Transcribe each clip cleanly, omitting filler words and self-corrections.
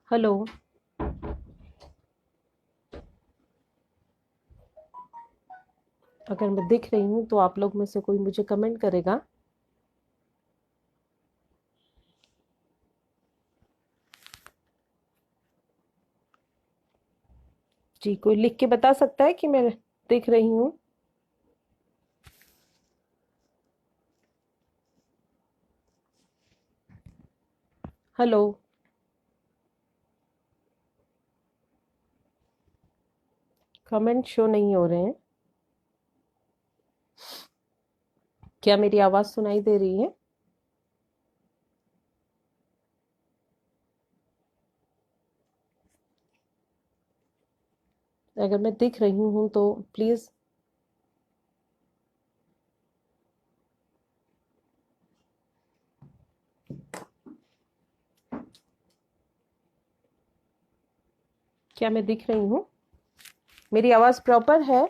Hello. अगर मैं दिख रही हूँ तो आप लोग में से कोई मुझे कमेंट करेगा। जी, कोई लिख के बता सकता है कि मैं दिख रही हूँ? हेलो। कमेंट शो नहीं हो रहे हैं। क्या मेरी आवाज सुनाई दे रही है? अगर मैं दिख रही हूँ तो प्लीज। क्या मैं दिख रही हूँ? मेरी आवाज प्रॉपर है?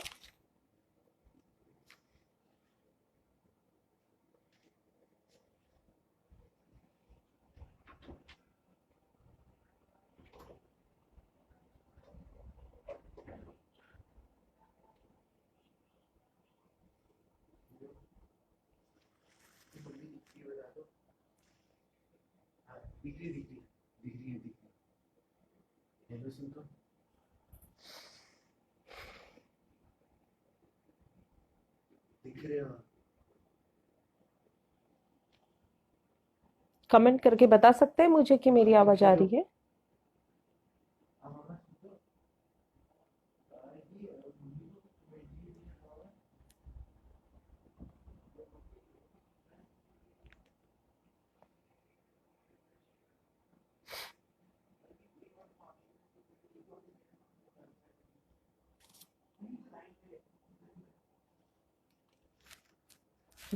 कमेंट करके बता सकते हैं मुझे कि मेरी आवाज आ रही है?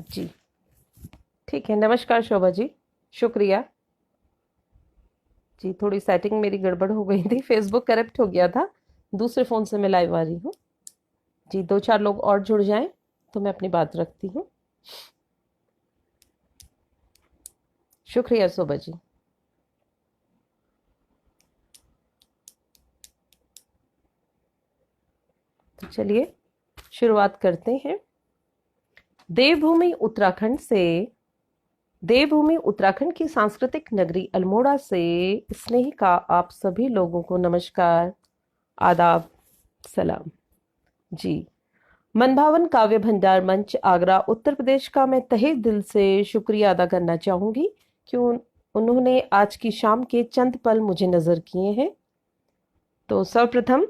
जी, ठीक है। नमस्कार शोभा जी। शुक्रिया। जी, थोड़ी सेटिंग मेरी गड़बड़ हो गई थी, फेसबुक करप्ट हो गया था। दूसरे फोन से मैं लाइव आ रही हूँ। जी, दो चार लोग और जुड़ जाएं तो मैं अपनी बात रखती हूँ। शुक्रिया शोभा जी। तो चलिए शुरुआत करते हैं। देवभूमि उत्तराखंड से देवभूमि उत्तराखंड की सांस्कृतिक नगरी अल्मोड़ा से स्नेह का आप सभी लोगों को नमस्कार, आदाब, सलाम। जी, मनभावन काव्य भंडार मंच आगरा उत्तर प्रदेश का मैं तहे दिल से शुक्रिया अदा करना चाहूंगी कि उन्होंने आज की शाम के चंद पल मुझे नजर किए हैं। तो सर्वप्रथम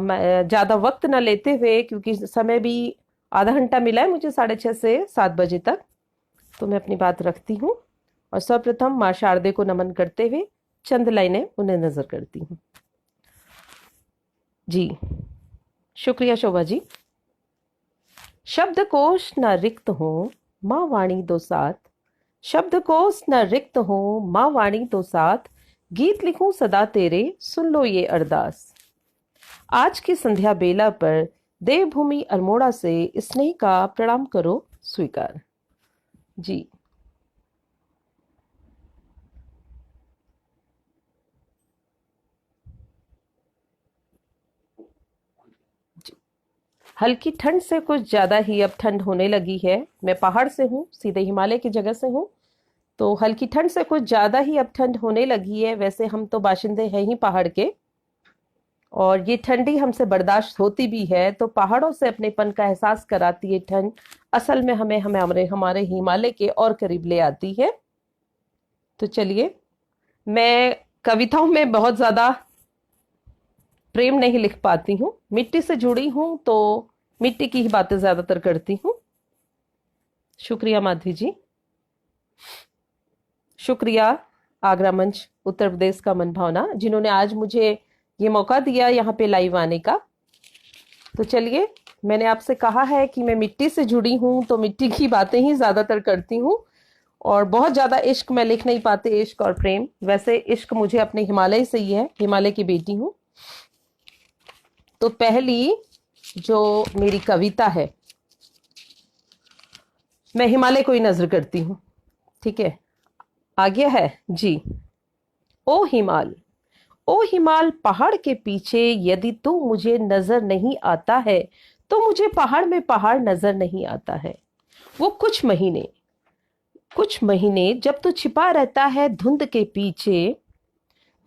मैं ज़्यादा वक्त न लेते हुए, क्योंकि समय भी आधा घंटा मिला है मुझे 6:30 से 7 बजे तक, तो मैं अपनी बात रखती हूँ और सर्वप्रथम माँ शारदे को नमन करते हुए चंद लाइनें उन्हें नजर करती हूँ। जी, शुक्रिया शोभा जी। शब्दकोश न रिक्त हो, माँ वाणी दो साथ। शब्दकोश न रिक्त हो, माँ वाणी दो साथ। गीत लिखूं सदा तेरे, सुन लो ये अरदास। आज की संध्या बेला पर देवभूमि अल्मोड़ा से स्नेह का प्रणाम करो स्वीकार। जी, हल्की ठंड से कुछ ज्यादा ही अब ठंड होने लगी है। मैं पहाड़ से हूँ, सीधे हिमालय की जगह से हूँ, तो हल्की ठंड से कुछ ज्यादा ही अब ठंड होने लगी है। वैसे हम तो बाशिंदे हैं ही पहाड़ के, और ये ठंडी हमसे बर्दाश्त होती भी है, तो पहाड़ों से अपनेपन का एहसास कराती है ठंड। असल में हमें हमें हमारे हमारे हिमालय के और करीब ले आती है। तो चलिए, मैं कविताओं में बहुत ज्यादा प्रेम नहीं लिख पाती हूँ, मिट्टी से जुड़ी हूँ तो मिट्टी की ही बातें ज्यादातर करती हूँ। शुक्रिया माधवी जी। शुक्रिया आगरा मंच उत्तर प्रदेश का मन भावना, जिन्होंने आज मुझे ये मौका दिया यहाँ पे लाइव आने का। तो चलिए, मैंने आपसे कहा है कि मैं मिट्टी से जुड़ी हूँ तो मिट्टी की बातें ही ज्यादातर करती हूँ, और बहुत ज्यादा इश्क मैं लिख नहीं पाती, इश्क और प्रेम। वैसे इश्क मुझे अपने हिमालय से ही है, हिमालय की बेटी हूँ। तो पहली जो मेरी कविता है मैं हिमालय को ही नजर करती हूँ। ठीक है, आ गया है जी। ओ हिमाल, ओ हिमाल पहाड़ के पीछे, यदि तू मुझे नजर नहीं आता है तो मुझे पहाड़ में पहाड़ नजर नहीं आता है। वो कुछ महीने जब तू छिपा रहता है धुंध के पीछे,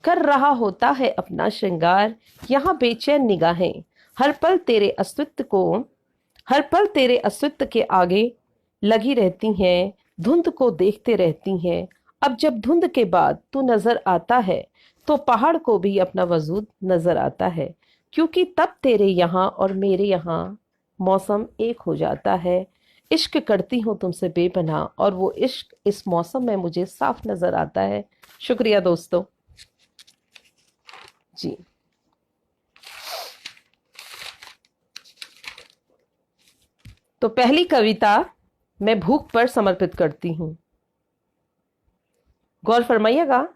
कर रहा होता है अपना श्रृंगार, यहाँ बेचैन निगाहें हर पल तेरे अस्तित्व को, हर पल तेरे अस्तित्व के आगे लगी रहती हैं, धुंध को देखते रहती हैं। अब जब धुंध के बाद तू नजर आता है तो पहाड़ को भी अपना वजूद नजर आता है, क्योंकि तब तेरे यहाँ और मेरे यहाँ मौसम एक हो जाता है। इश्क करती हूँ तुमसे बेपनाह और वो इश्क इस मौसम में मुझे साफ नजर आता है। शुक्रिया दोस्तों जी। तो पहली कविता मैं भूख पर समर्पित करती हूं। गौर फरमाइएगा।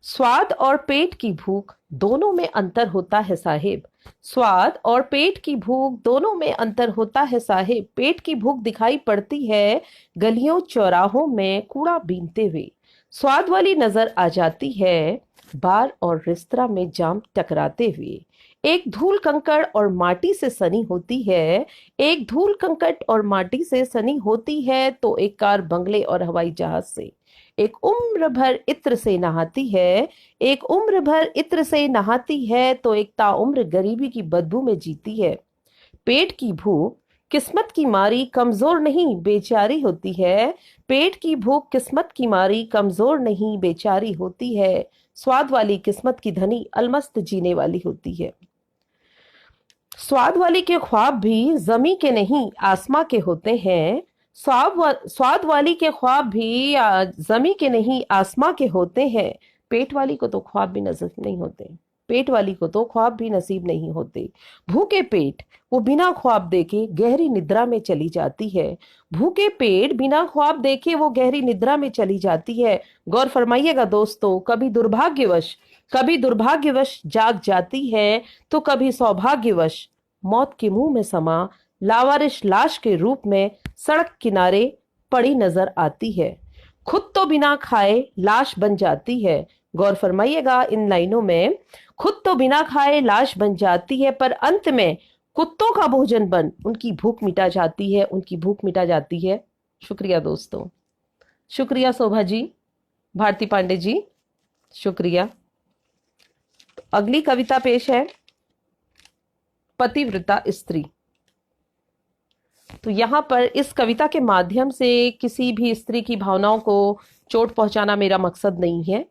स्वाद और पेट की भूख दोनों में अंतर होता है साहिब, स्वाद और पेट की भूख दोनों में अंतर होता है साहिब। पेट की भूख दिखाई पड़ती है गलियों चौराहों में कूड़ा बीनते हुए, स्वाद वाली नजर आ जाती है बार और रेस्तरा में जाम टकराते हुए। एक धूल कंकड़ और माटी से सनी होती है, एक धूल कंकड़ और माटी से सनी होती है तो एक कार बंगले और हवाई जहाज से। एक उम्र भर इत्र से नहाती है, एक उम्र भर इत्र से नहाती है तो एक ताउम्र गरीबी की बदबू में जीती है। पेट की भूख किस्मत की मारी कमजोर नहीं बेचारी होती है, पेट की भूख किस्मत की मारी कमजोर नहीं बेचारी होती है। स्वाद वाली किस्मत की धनी अलमस्त जीने वाली होती है। स्वाद वाली के ख्वाब भी जमी के नहीं आसमां के होते हैं, स्वाद वाली के ख्वाब भी जमी के नहीं आसमां के होते हैं। पेट वाली को तो ख्वाब भी नसीब नहीं होते, पेट वाली को तो ख्वाब भी नसीब नहीं होते। भूखे पेट वो बिना ख्वाब देखे गहरी निद्रा में चली जाती है, भूखे पेट बिना ख्वाब देखे वो गहरी निद्रा में चली जाती है। गौर फरमाइएगा दोस्तों, कभी दुर्भाग्यवश जाग जाती है तो कभी सौभाग्यवश मौत के मुंह में समा लावारिश लाश के रूप में सड़क किनारे पड़ी नजर आती है। खुद तो बिना खाए लाश बन जाती है। गौर फरमाइएगा इन लाइनों में, खुद तो बिना खाए लाश बन जाती है पर अंत में कुत्तों का भोजन बन उनकी भूख मिटा जाती है, उनकी भूख मिटा जाती है। शुक्रिया दोस्तों, शुक्रिया शोभा जी, भारती पांडे जी, शुक्रिया। तो अगली कविता पेश है पतिव्रता स्त्री। तो यहाँ पर इस कविता के माध्यम से किसी भी स्त्री की भावनाओं को चोट पहुंचाना मेरा मकसद नहीं है,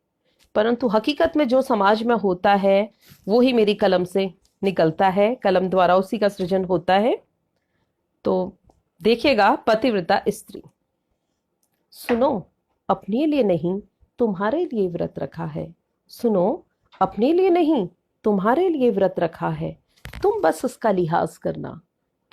परंतु हकीकत में जो समाज में होता है वो ही मेरी कलम से निकलता है, कलम द्वारा उसी का सृजन होता है। तो देखिएगा, पतिव्रता स्त्री। सुनो अपने लिए नहीं तुम्हारे लिए व्रत रखा है, सुनो अपने लिए नहीं तुम्हारे लिए व्रत रखा है। तुम बस उसका लिहाज करना,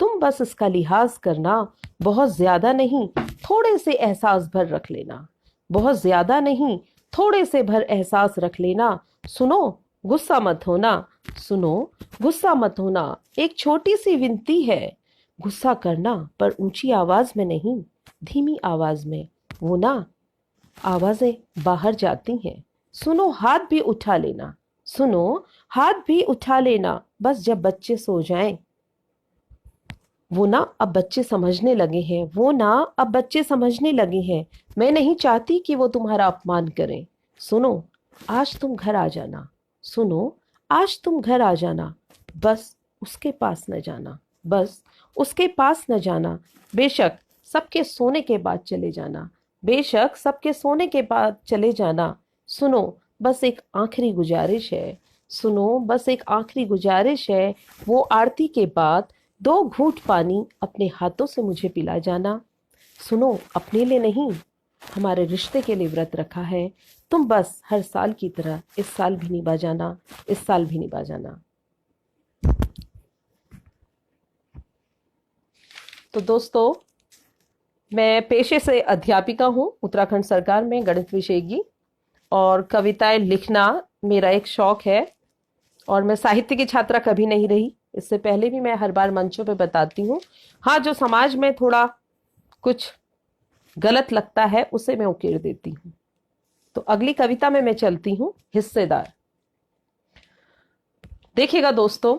तुम बस इसका लिहाज करना, बहुत ज्यादा नहीं थोड़े से एहसास भर रख लेना, बहुत ज्यादा नहीं थोड़े से भर एहसास रख लेना। सुनो गुस्सा मत होना, सुनो गुस्सा मत होना, एक छोटी सी विनती है, गुस्सा करना पर ऊंची आवाज में नहीं, धीमी आवाज में, वो ना आवाजें बाहर जाती हैं। सुनो हाथ भी उठा लेना, सुनो हाथ भी उठा लेना, बस जब बच्चे सो जाएं। वो ना अब बच्चे समझने लगे हैं, वो ना अब बच्चे समझने लगे हैं, मैं नहीं चाहती कि वो तुम्हारा अपमान करें। सुनो आज तुम घर आ जाना, सुनो आज तुम घर आ जाना, बस उसके पास न जाना, बस उसके पास न जाना। बेशक सबके सोने के बाद चले जाना, बेशक सबके सोने के बाद चले जाना। सुनो बस एक आखिरी गुजारिश है, सुनो बस एक आखिरी गुजारिश है, वो आरती के बाद 2 घूंट पानी अपने हाथों से मुझे पिला जाना। सुनो अपने लिए नहीं हमारे रिश्ते के लिए व्रत रखा है, तुम बस हर साल की तरह इस साल भी निभा जाना, इस साल भी निभा जाना। तो दोस्तों, मैं पेशे से अध्यापिका हूँ उत्तराखंड सरकार में गणित विषय की, और कविताएं लिखना मेरा एक शौक है, और मैं साहित्य की छात्रा कभी नहीं रही। इससे पहले भी मैं हर बार मंचों पे बताती हूँ। हाँ, जो समाज में थोड़ा कुछ गलत लगता है उसे मैं उकेर देती हूँ। तो अगली कविता में मैं चलती हूँ, हिस्सेदार। देखिएगा दोस्तों,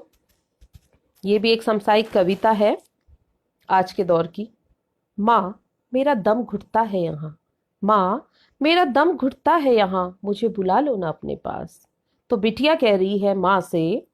ये भी एक समसामयिक कविता है आज के दौर की। माँ मेरा दम घुटता है यहाँ, माँ मेरा दम घुटता है यहाँ, मुझे बुला लो ना अपने पास। तो बिटिया कह रही है माँ से,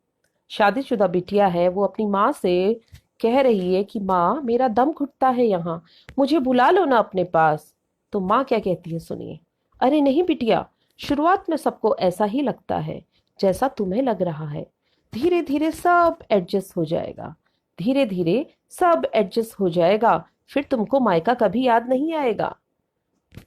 शादीशुदा बिटिया है, वो अपनी माँ से कह रही है कि माँ मेरा दम घुटता है यहाँ, मुझे बुला लो ना अपने पास। तो माँ क्या कहती है सुनिए। अरे नहीं बिटिया, शुरुआत में सबको ऐसा ही लगता है जैसा तुम्हें लग रहा है, धीरे धीरे सब एडजस्ट हो जाएगा, धीरे धीरे सब एडजस्ट हो जाएगा, फिर तुमको मायका कभी याद नहीं आएगा।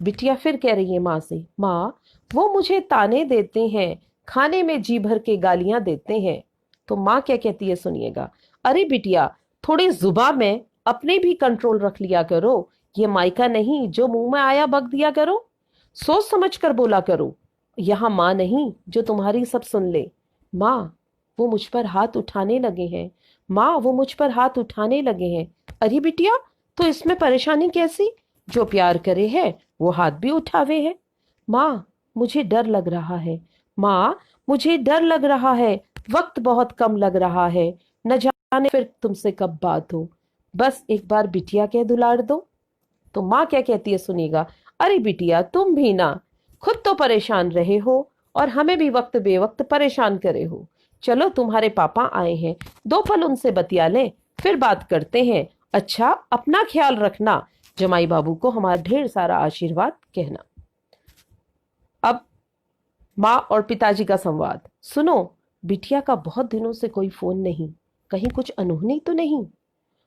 बिटिया फिर कह रही है माँ से, माँ वो मुझे ताने देते हैं, खाने में जी भर के गालियां देते हैं। तो माँ क्या कहती है सुनिएगा। अरे बिटिया, थोड़ी जुबान में अपने भी कंट्रोल रख लिया करो, ये मायका नहीं जो मुंह में आया बक दिया करो, सोच समझ कर बोला करो, यहाँ माँ नहीं जो तुम्हारी सब सुन ले। माँ वो मुझ पर हाथ उठाने लगे हैं, माँ वो मुझ पर हाथ उठाने लगे हैं। अरे बिटिया, तो इसमें परेशानी कैसी, जो प्यार करे है वो हाथ भी उठावे है। माँ मुझे डर लग रहा है, माँ मुझे डर लग रहा है, वक्त बहुत कम लग रहा है, न जाने फिर तुमसे कब बात हो, बस एक बार बिटिया कह दुलार दो। तो माँ क्या कहती है सुनिएगा। अरे बिटिया तुम भी ना खुद तो परेशान रहे हो और हमें भी वक्त बेवक्त परेशान करे हो। चलो तुम्हारे पापा आए हैं, 2 पल उनसे बतिया लें, फिर बात करते हैं। अच्छा अपना ख्याल रखना, जमाई बाबू को हमारा ढेर सारा आशीर्वाद कहना। अब माँ और पिताजी का संवाद सुनो। बिटिया का बहुत दिनों से कोई फोन नहीं, कहीं कुछ अनहोनी तो नहीं।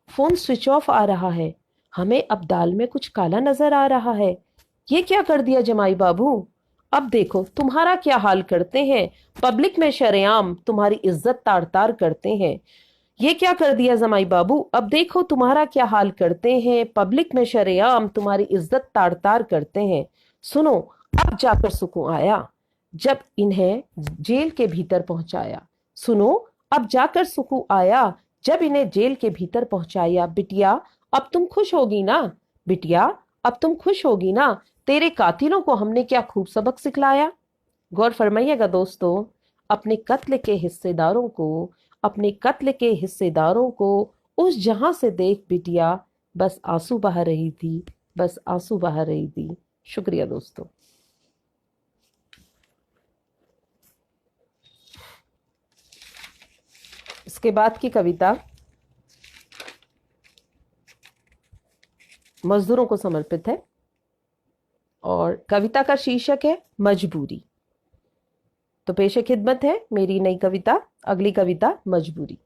फोन स्विच ऑफ आ रहा है, हमें अब दाल में कुछ काला नजर आ रहा है। ये क्या कर दिया जमाई बाबू, अब देखो तुम्हारा क्या हाल करते हैं, पब्लिक में शरेआम तुम्हारी इज्जत तार तार करते हैं। ये क्या कर दिया जमाई बाबू, अब देखो तुम्हारा क्या हाल करते हैं, पब्लिक में शरेआम तुम्हारी इज्जत तार तार करते हैं। सुनो अब जाकर सुकून आया जब इन्हें जेल के भीतर पहुंचाया। सुनो अब जाकर सुकून आया जब इन्हें जेल के भीतर पहुंचाया। बिटिया अब तुम खुश होगी ना, बिटिया अब तुम खुश होगी ना, तेरे कातिलों को हमने क्या खूब सबक सिखलाया। गौर फरमाइएगा दोस्तों, अपने कत्ल के हिस्सेदारों को, अपने कत्ल के हिस्सेदारों को उस जहां से देख बिटिया बस आंसू बहा रही थी, बस आंसू बहा रही थी। शुक्रिया दोस्तों। इसके बाद की कविता मजदूरों को समर्पित है और कविता का शीर्षक है मजबूरी। तो पेशे खिदमत है मेरी नई कविता। अगली कविता मजबूरी।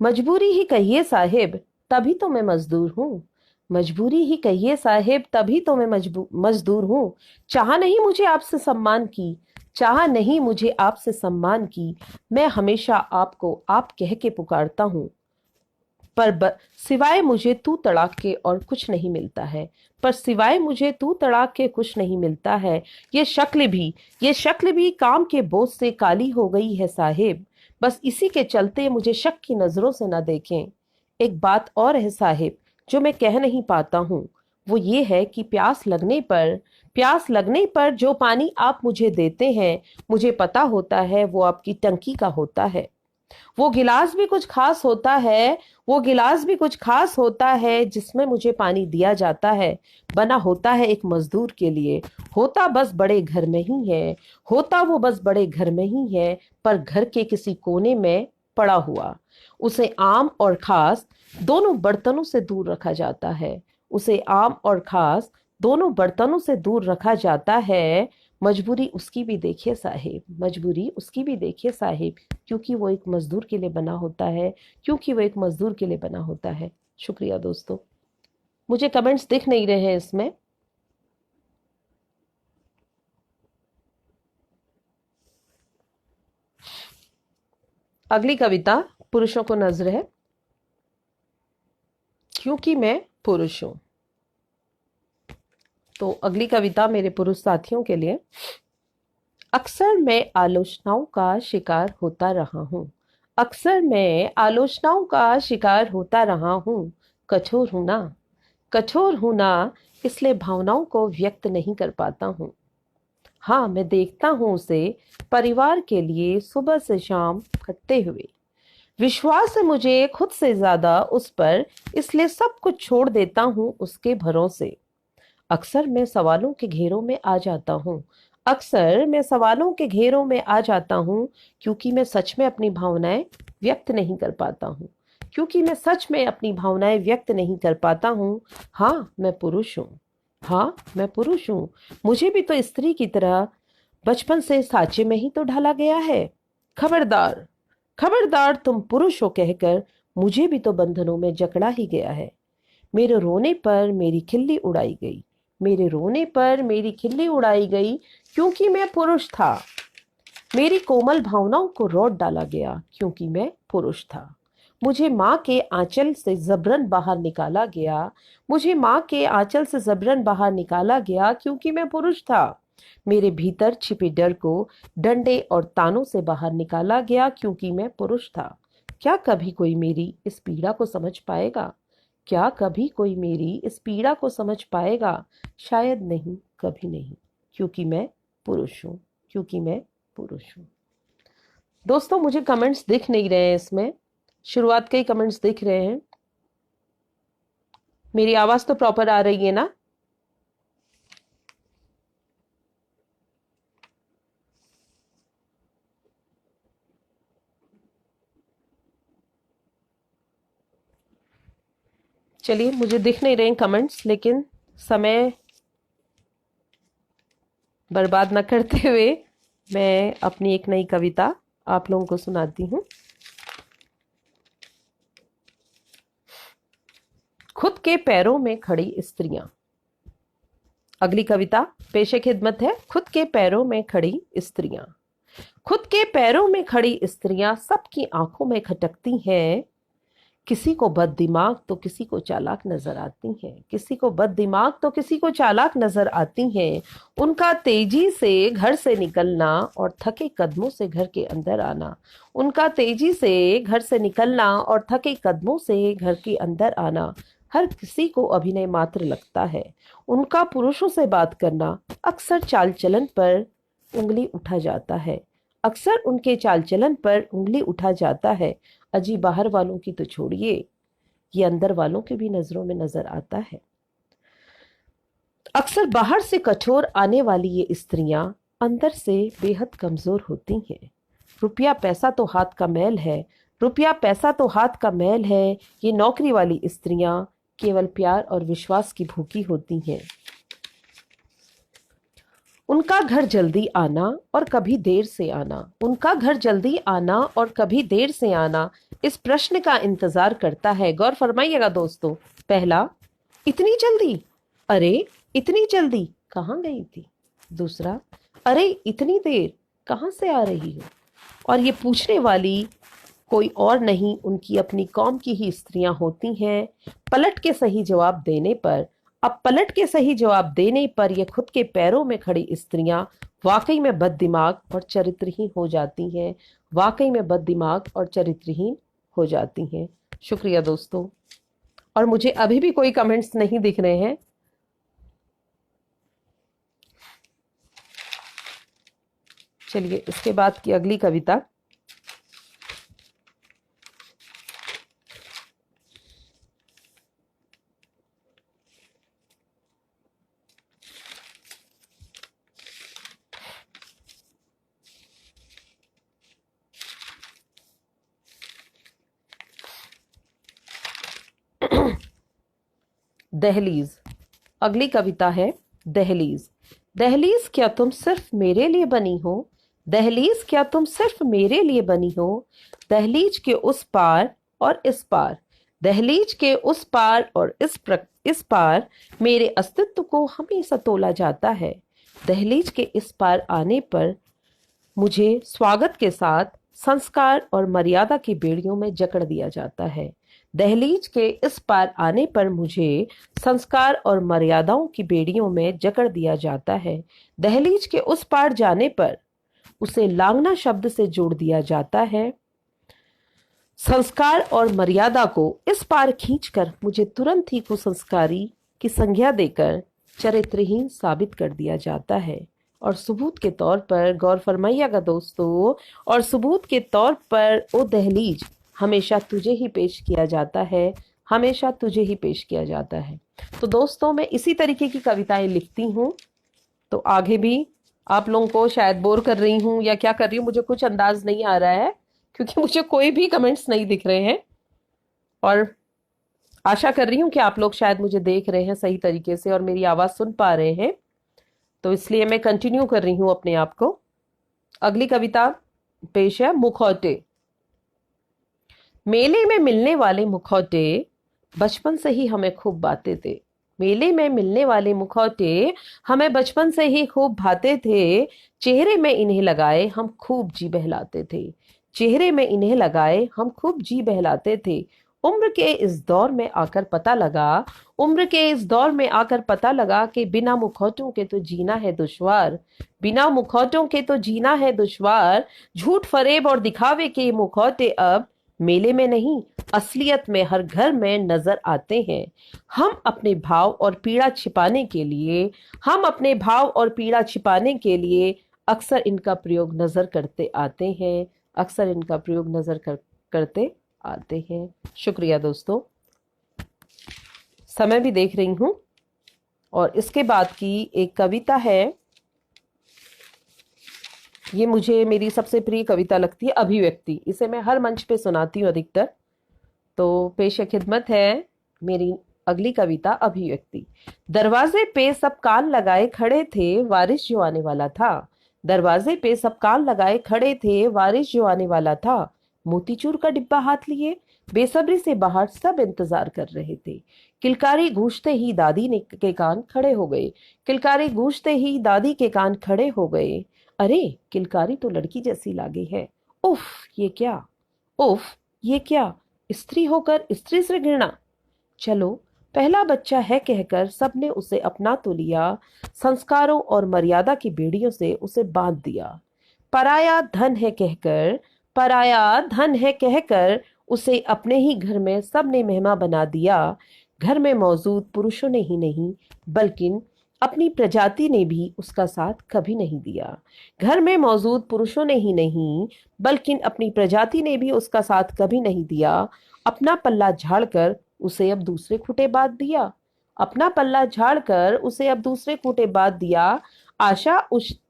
मजबूरी ही कहिए साहिब तभी तो मैं मजदूर हूँ, मजबूरी ही कहिए साहिब तभी तो मैं मजदूर हूँ। चाह नहीं मुझे आपसे सम्मान की, चाह नहीं मुझे आपसे सम्मान की, मैं हमेशा आपको आप कह के पुकारता हूँ। पर सिवाय मुझे तू तड़ाक के और कुछ नहीं मिलता है, पर सिवाय मुझे तू तड़ाक के कुछ नहीं मिलता है। ये शक्ल भी काम के बोझ से काली हो गई है साहिब, बस इसी के चलते मुझे शक की नजरों से ना देखें। एक बात और है साहिब जो मैं कह नहीं पाता हूँ, वो ये है कि प्यास लगने पर जो पानी आप मुझे देते हैं, मुझे पता होता है वो आपकी टंकी का होता है। वो गिलास भी कुछ खास होता है, वो गिलास भी कुछ खास होता है जिसमें मुझे पानी दिया जाता है। बना होता है एक मजदूर के लिए, होता बस बड़े घर में ही है, होता वो बस बड़े घर में ही है, पर घर के किसी कोने में पड़ा हुआ। उसे आम और खास दोनों बर्तनों से दूर रखा जाता है, उसे आम और खास दोनों बर्तनों से दूर रखा जाता है। मजबूरी उसकी भी देखिए साहिब, मजबूरी उसकी भी देखिए साहिब, क्योंकि वो एक मजदूर के लिए बना होता है, क्योंकि वो एक मजदूर के लिए बना होता है। शुक्रिया दोस्तों। मुझे कमेंट्स दिख नहीं रहे हैं इसमें। अगली कविता पुरुषों को नजर है, क्योंकि मैं पुरुष हूं। तो अगली कविता मेरे पुरुष साथियों के लिए। अक्सर मैं आलोचनाओं का शिकार होता रहा हूं, अक्सर मैं आलोचनाओं का शिकार होता रहा हूं, कठोर हूं ना, कठोर हूं ना, इसलिए भावनाओं को व्यक्त नहीं कर पाता हूं। हाँ, मैं देखता हूं उसे परिवार के लिए सुबह से शाम खटते हुए। विश्वास है मुझे खुद से ज्यादा उस पर, इसलिए सब कुछ छोड़ देता हूं उसके भरोसे। अक्सर मैं सवालों के घेरों में आ जाता हूं। अक्सर मैं सवालों के घेरों में आ जाता हूं, क्योंकि मैं सच में अपनी भावनाएं व्यक्त नहीं कर पाता हूं। क्योंकि मैं सच में अपनी भावनाएं व्यक्त नहीं कर पाता हूं। हाँ, मैं पुरुष हूं। हाँ, मैं पुरुष हूं। मुझे भी तो स्त्री की तरह बचपन से साँचे में ही तो ढाला गया है। खबरदार, खबरदार, तुम पुरुष हो कहकर मुझे भी तो बंधनों में जकड़ा ही गया है। मेरे रोने पर मेरी खिल्ली उड़ाई गई। मेरे रोने पर मेरी खिल्ली उड़ाई गई, क्योंकि मैं पुरुष था। मेरी कोमल भावनाओं को रौंद डाला गया, क्योंकि मैं पुरुष था। मुझे माँ के आंचल से जबरन बाहर निकाला गया। मुझे माँ के आंचल से जबरन बाहर निकाला गया, क्योंकि मैं पुरुष था। मेरे भीतर छिपे डर को डंडे और तानों से बाहर निकाला गया, क्योंकि मैं पुरुष था। क्या कभी कोई मेरी इस पीड़ा को समझ पाएगा? क्या कभी कोई मेरी इस पीड़ा को समझ पाएगा? शायद नहीं, कभी नहीं, क्योंकि मैं पुरुष हूं। क्योंकि मैं पुरुष हूं। दोस्तों, मुझे कमेंट्स दिख नहीं रहे हैं इसमें। शुरुआत के ही कमेंट्स दिख रहे हैं। मेरी आवाज तो प्रॉपर आ रही है ना? चलिए, मुझे दिख नहीं रहे कमेंट्स, लेकिन समय बर्बाद न करते हुए मैं अपनी एक नई कविता आप लोगों को सुनाती हूँ। खुद के पैरों में खड़ी स्त्रियां। अगली कविता पेशे खिदमत है। खुद के पैरों में खड़ी स्त्रियां। खुद के पैरों में खड़ी स्त्रियां सबकी आंखों में खटकती हैं। किसी को बददिमाग तो किसी को चालाक नजर आती हैं। किसी को बददिमाग तो किसी को चालाक नजर आती हैं। उनका तेजी से घर से निकलना और थके कदमों से घर के अंदर आना। उनका तेजी से घर से निकलना और थके कदमों से घर के अंदर आना हर किसी को अभिनय मात्र लगता है। उनका पुरुषों से बात करना अक्सर चाल चलन पर उंगली उठा जाता है। अक्सर उनके चाल चलन पर उंगली उठा जाता है। अजी, बाहर वालों की तो छोड़िए, ये अंदर वालों की भी नजरों में नजर आता है। अक्सर बाहर से कठोर आने वाली ये स्त्रियां अंदर से बेहद कमजोर होती हैं। रुपया पैसा तो हाथ का मैल है। रुपया पैसा तो हाथ का मैल है। ये नौकरी वाली स्त्रियां केवल प्यार और विश्वास की भूखी होती हैं। उनका घर जल्दी आना और कभी देर से आना। उनका घर जल्दी आना और कभी देर से आना इस प्रश्न का इंतजार करता है। गौर फरमाइएगा दोस्तों। पहला, इतनी जल्दी? अरे, इतनी जल्दी कहाँ गई थी? दूसरा, अरे इतनी देर कहाँ से आ रही हो? और ये पूछने वाली कोई और नहीं, उनकी अपनी कौम की ही स्त्रियां होती हैं। पलट के सही जवाब देने पर पलट के सही जवाब देने पर ये खुद के पैरों में खड़ी स्त्रियां वाकई में बददिमाग और चरित्रहीन हो जाती हैं। वाकई में बददिमाग और चरित्रहीन हो जाती हैं। शुक्रिया दोस्तों। और मुझे अभी भी कोई कमेंट्स नहीं दिख रहे हैं। चलिए, इसके बाद की अगली कविता। दहलीज। अगली कविता है दहलीज। दहलीज, क्या तुम सिर्फ मेरे लिए बनी हो? दहलीज, क्या तुम सिर्फ मेरे लिए बनी हो? दहलीज के उस पार और इस पार, दहलीज के उस पार और इस पार मेरे अस्तित्व को हमेशा तोला जाता है। दहलीज के इस पार आने पर मुझे स्वागत के साथ संस्कार और मर्यादा की बेड़ियों में जकड़ दिया जाता है। दहलीज के इस पार आने पर मुझे संस्कार और मर्यादाओं की बेड़ियों में जकड़ दिया जाता है। दहलीज के उस पार जाने पर उसे लांघना शब्द से जोड़ दिया जाता है। संस्कार और मर्यादा को इस पार खींचकर मुझे तुरंत ही कुसंस्कारी की संज्ञा देकर चरित्रहीन साबित कर दिया जाता है। और सबूत के तौर पर गौर फरमाइएगा दोस्तों, और सबूत के तौर पर ओ दहलीज हमेशा तुझे ही पेश किया जाता है, हमेशा तुझे ही पेश किया जाता है। तो दोस्तों मैं इसी तरीके की कविताएं लिखती हूँ, तो आगे भी आप लोगों को शायद बोर कर रही हूँ या क्या कर रही हूँ, मुझे कुछ अंदाज नहीं आ रहा है, क्योंकि मुझे कोई भी कमेंट्स नहीं दिख रहे हैं। और आशा कर रही हूँ कि आप लोग शायद मुझे देख रहे हैं सही तरीके से और मेरी आवाज सुन पा रहे हैं, तो इसलिए मैं कंटिन्यू कर रही हूँ अपने आप को। अगली कविता पेश है, मुखौटे। मेले में मिलने वाले मुखौटे बचपन से ही हमें खूब भाते थे। मेले में मिलने वाले मुखौटे हमें बचपन से ही खूब भाते थे। चेहरे में इन्हें लगाए हम खूब जी बहलाते थे। चेहरे में इन्हें लगाए हम खूब जी बहलाते थे। उम्र के इस दौर में आकर पता लगा, उम्र के इस दौर में आकर पता लगा कि बिना मुखौटों के तो जीना है दुश्वार। बिना मुखौटों के तो जीना है दुश्वार। झूठ फरेब और दिखावे के मुखौटे अब मेले में नहीं, असलियत में हर घर में नजर आते हैं। हम अपने भाव और पीड़ा छिपाने के लिए, हम अपने भाव और पीड़ा छिपाने के लिए अक्सर इनका प्रयोग नजर करते आते हैं, अक्सर इनका प्रयोग नजर करते आते हैं। शुक्रिया दोस्तों, समय भी देख रही हूं। और इसके बाद की एक कविता है, ये मुझे मेरी सबसे प्रिय कविता लगती है, अभिव्यक्ति। इसे मैं हर मंच पे सुनाती हूँ अधिकतर। तो पेश खिदमत है मेरी अगली कविता, अभिव्यक्ति। दरवाजे पे सब कान लगाए खड़े थे, वारिस जो आने वाला था। दरवाजे पे सब कान लगाए खड़े थे, वारिस जो आने वाला था। मोतीचूर का डिब्बा हाथ लिए बेसब्री से बाहर सब इंतजार कर रहे थे। किलकारी गूंजते ही दादी ने के कान खड़े हो गए। किलकारी गूंजते ही दादी के कान खड़े हो गए। अरे किलकारी तो लड़की जैसी लागी है। उफ ये क्या, उफ ये क्या, स्त्री होकर स्त्री से घृणा। चलो पहला बच्चा है कहकर सबने उसे अपना तो लिया। संस्कारों और मर्यादा की बेड़ियों से उसे बांध दिया। पराया धन है कहकर, पराया धन है कहकर उसे अपने ही घर में सबने मेहमान बना दिया। घर में मौजूद पुरुषों ने ही नहीं बल्कि अपनी प्रजाति ने भी उसका साथ कभी नहीं दिया। घर में मौजूद पुरुषों ने ही नहीं बल्कि अपनी प्रजाति ने भी उसका साथ कभी नहीं दिया। अपना पल्ला झाड़कर उसे अब दूसरे खूंटे बांध दिया। अपना पल्ला झाड़कर उसे अब दूसरे खूंटे बांध दिया। आशा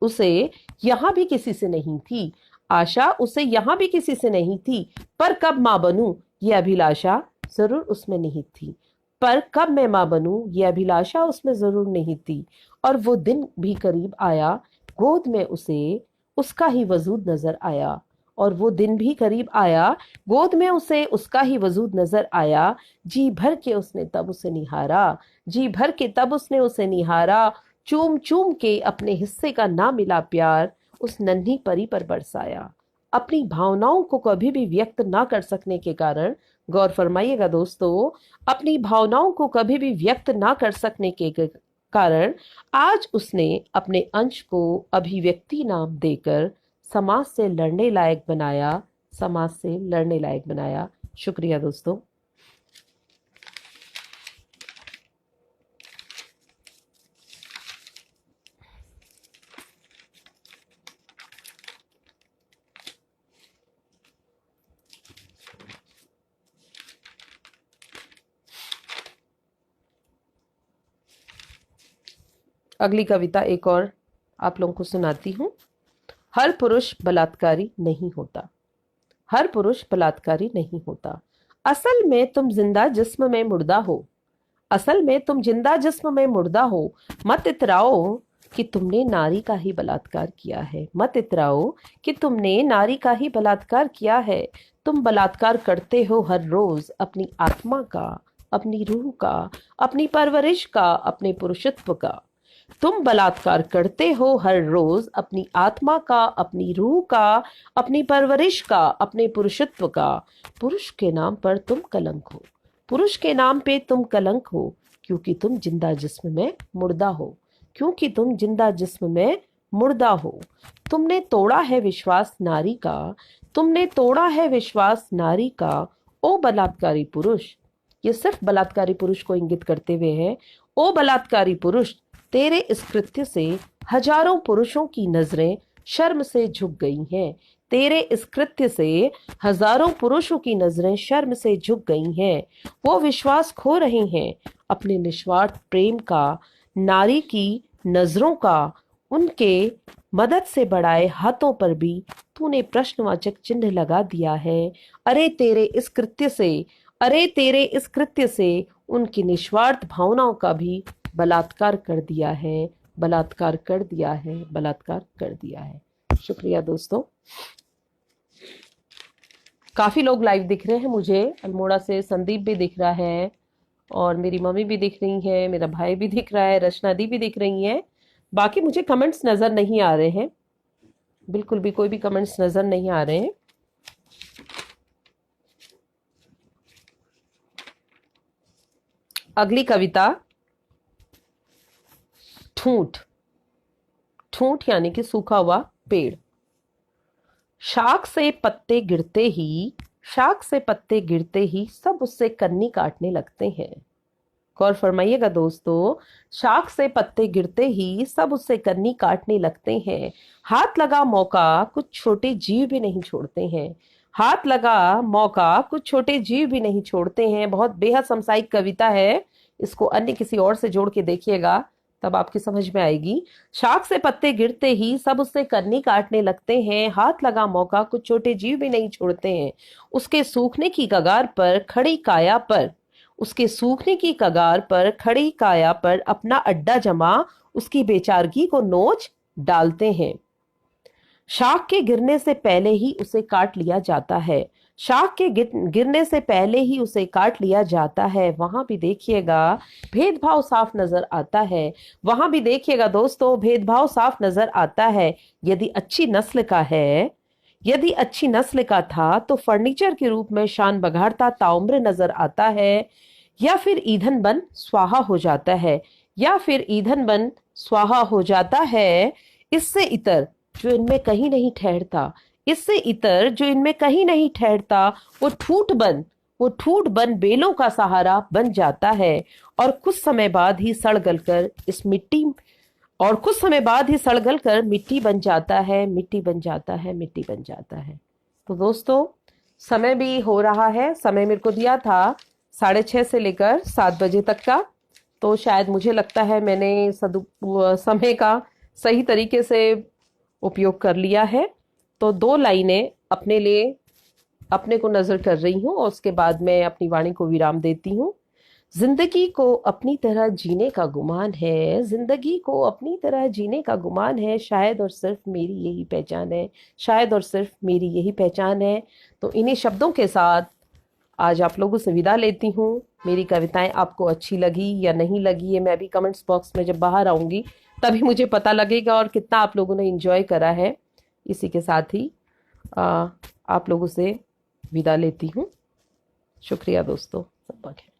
उसे यहाँ भी किसी से नहीं थी। आशा उसे यहाँ भी किसी से नहीं थी। पर कब माँ बनूं ये अभिलाषा जरूर उसमें निहित थी। पर कब मैं माँ बनूं ये अभिलाषा उसमें जरूर नहीं थी। और वो दिन भी करीब आया, गोद में उसे उसका ही वजूद नजर आया। और वो दिन भी करीब आया, गोद में उसे उसका ही वजूद नजर आया। जी भर के उसने तब उसे निहारा, जी भर के तब उसने उसे निहारा। चूम चूम के अपने हिस्से का ना मिला प्यार उस नन्ही परी पर बरसाया। अपनी भावनाओं को कभी भी व्यक्त ना कर सकने के कारण, गौर फरमाइएगा दोस्तों, अपनी भावनाओं को कभी भी व्यक्त ना कर सकने के कारण आज उसने अपने अंश को अभिव्यक्ति नाम देकर समाज से लड़ने लायक बनाया, समाज से लड़ने लायक बनाया। शुक्रिया दोस्तों। अगली कविता एक और आप लोगों को सुनाती हूं। हर पुरुष बलात्कारी नहीं होता, हर पुरुष बलात्कारी नहीं होता। असल में तुम जिंदा जिस्म में मुर्दा हो, असल में तुम जिंदा जिस्म में मुर्दा हो। मत इतराओ कि तुमने नारी का ही बलात्कार किया है, मत इतराओ कि तुमने नारी का ही बलात्कार किया है। तुम बलात्कार करते हो हर रोज अपनी आत्मा का, अपनी रूह का, अपनी परवरिश का, अपने पुरुषत्व का। तुम बलात्कार करते हो हर रोज अपनी आत्मा का, अपनी रूह का, अपनी परवरिश का, अपने पुरुषत्व का। पुरुष के नाम पर तुम कलंक हो, पुरुष के नाम पे तुम कलंक हो, क्योंकि तुम जिंदा जिस्म में मुर्दा हो, क्योंकि तुम जिंदा जिस्म में मुर्दा हो। तुमने तोड़ा है विश्वास नारी का, तुमने तोड़ा है विश्वास नारी का। ओ बलात्कारी पुरुष, ये सिर्फ बलात्कारी पुरुष को इंगित करते हुए है। ओ बलात्कारी पुरुष, तेरे इस कृत्य से हजारों पुरुषों की नजरें शर्म से झुक गई हैं। तेरे इस कृत्य से हजारों पुरुषों की नजरें शर्म से झुक गई हैं। वो विश्वास खो रहे हैं अपने निस्वार्थ प्रेम का, नारी की नजरों का। उनके मदद से बढ़ाए हाथों पर भी तूने प्रश्नवाचक चिन्ह लगा दिया है। अरे तेरे इस कृत्य से, अरे तेरे इस कृत्य से उनकी निस्वार्थ भावनाओं का भी बलात्कार कर दिया है, बलात्कार कर दिया है, बलात्कार कर दिया है। शुक्रिया दोस्तों। काफी लोग लाइव दिख रहे हैं मुझे, अल्मोड़ा से संदीप भी दिख रहा है और मेरी मम्मी भी दिख रही है, मेरा भाई भी दिख रहा है, रचना दी भी दिख रही है। बाकी मुझे कमेंट्स नजर नहीं आ रहे हैं, बिल्कुल भी कोई भी कमेंट्स नजर नहीं आ रहे हैं। अगली कविता, ठूंठ। ठूंठ यानी कि सूखा हुआ पेड़। शाख से पत्ते गिरते ही, शाख से पत्ते गिरते ही सब उससे कन्नी काटने लगते हैं। गौर फरमाइएगा दोस्तों, शाख से पत्ते गिरते ही सब उससे कन्नी काटने लगते हैं। हाथ लगा मौका कुछ छोटे जीव भी नहीं छोड़ते हैं। हाथ लगा मौका कुछ छोटे जीव भी नहीं छोड़ते हैं। बहुत बेहद समसायिक कविता है, इसको अन्य किसी और से जोड़ के देखिएगा तब आपकी समझ में आएगी। शाख से पत्ते गिरते ही सब उससे कन्नी काटने लगते हैं। हाथ लगा मौका कुछ छोटे जीव भी नहीं छोड़ते हैं। उसके सूखने की कगार पर खड़ी काया पर, उसके सूखने की कगार पर खड़ी काया पर अपना अड्डा जमा उसकी बेचारगी को नोच डालते हैं। शाख के गिरने से पहले ही उसे काट लिया जाता है। शाख के गिरने से पहले ही उसे काट लिया जाता है। वहां भी देखिएगा भेदभाव साफ नजर आता है। वहां भी देखिएगा दोस्तों भेदभाव साफ नजर आता है। यदि अच्छी नस्ल का है, यदि अच्छी नस्ल का था तो फर्नीचर के रूप में शान बघाड़ता ताउम्र नजर आता है, या फिर ईंधन बन स्वाहा हो जाता है, या फिर ईंधन बन स्वाहा हो जाता है। इससे इतर जो इनमें कहीं नहीं ठहरता, इससे इतर जो इनमें कहीं नहीं ठहरता, वो ठूठ बन बेलों का सहारा बन जाता है। और कुछ समय बाद ही सड़ गलकर इस मिट्टी, और कुछ समय बाद ही सड़ गलकर मिट्टी बन जाता है, मिट्टी बन जाता है, मिट्टी बन जाता है। तो दोस्तों समय भी हो रहा है, समय मेरे को दिया था 6:30 से लेकर 7 बजे तक का, तो शायद मुझे लगता है मैंने समय का सही तरीके से उपयोग कर लिया है। तो 2 लाइनें अपने लिए, अपने को नजर कर रही हूँ और उसके बाद मैं अपनी वाणी को विराम देती हूँ। जिंदगी को अपनी तरह जीने का गुमान है, जिंदगी को अपनी तरह जीने का गुमान है, शायद और सिर्फ मेरी यही पहचान है, शायद और सिर्फ मेरी यही पहचान है। तो इन्हीं शब्दों के साथ आज आप लोगों से विदा लेती हूँ। मेरी कविताएं आपको अच्छी लगी या नहीं लगी, ये मैं अभी कमेंट्स बॉक्स में जब बाहर आऊंगी तभी मुझे पता लगेगा और कितना आप लोगों ने एंजॉय करा है। इसी के साथ ही आप लोगों से विदा लेती हूँ। शुक्रिया दोस्तों, सब बात है।